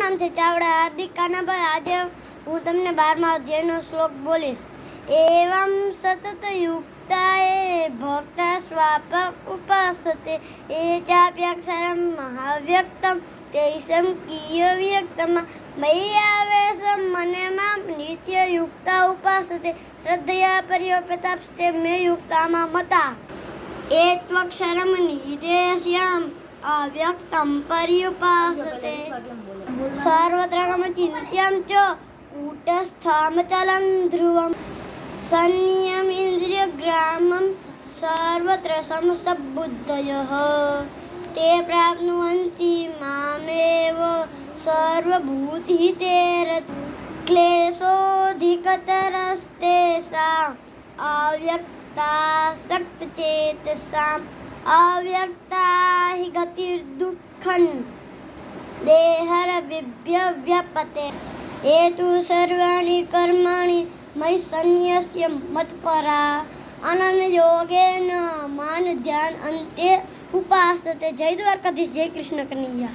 નામ છે ચાવડા હાર્દિક કાનાભાઈ. આજે હું તમને 12મા અધ્યાયનો શ્લોક બોલીશ. એવં સતત યુક્તાએ ભક્તા સ્વાપક ઉપાસતે એ ચાપ્યાક્ષરમ મહાવ્યક્તમ તેષમ કિય વ્યક્તમ મય્યાવેશમ મને મામ નિત્ય યુક્તા ઉપાસતે શ્રદ્ધયા પર્યોપતાપ્સ્તે મે યુક્તામાં મતા એત્વક્ષરમ નિદેશ્યામ અવ્યક્તમ પર્યુપાસતે સર્વત્ર ગમચિંત્યમ ચ કૂટસ્થામચલં ધ્રુવમ સંયમ ઇન્દ્રિયગ્રામમ સર્વત્ર સમસબુદ્ધયઃ તે પ્રાપ્નુવન્તિ મામેવ સર્વભૂતહિતે ક્લેશોધિકતરસ્તેષાં અવ્યક્તાસક્તચેતસાં અવ્યક્તા હિ ગતિર્દુઃખં દેહરવિભ્યવ્યપતે એતુ સર્વાણિ કર્માણિ મયि સન્ન્યસ્ય મત્પરા અનન્યયોગેન માન ધ્યાન અંતે ઉપાસતે. જય દ્વારકાધીશ, જય કૃષ્ણ કનૈયા.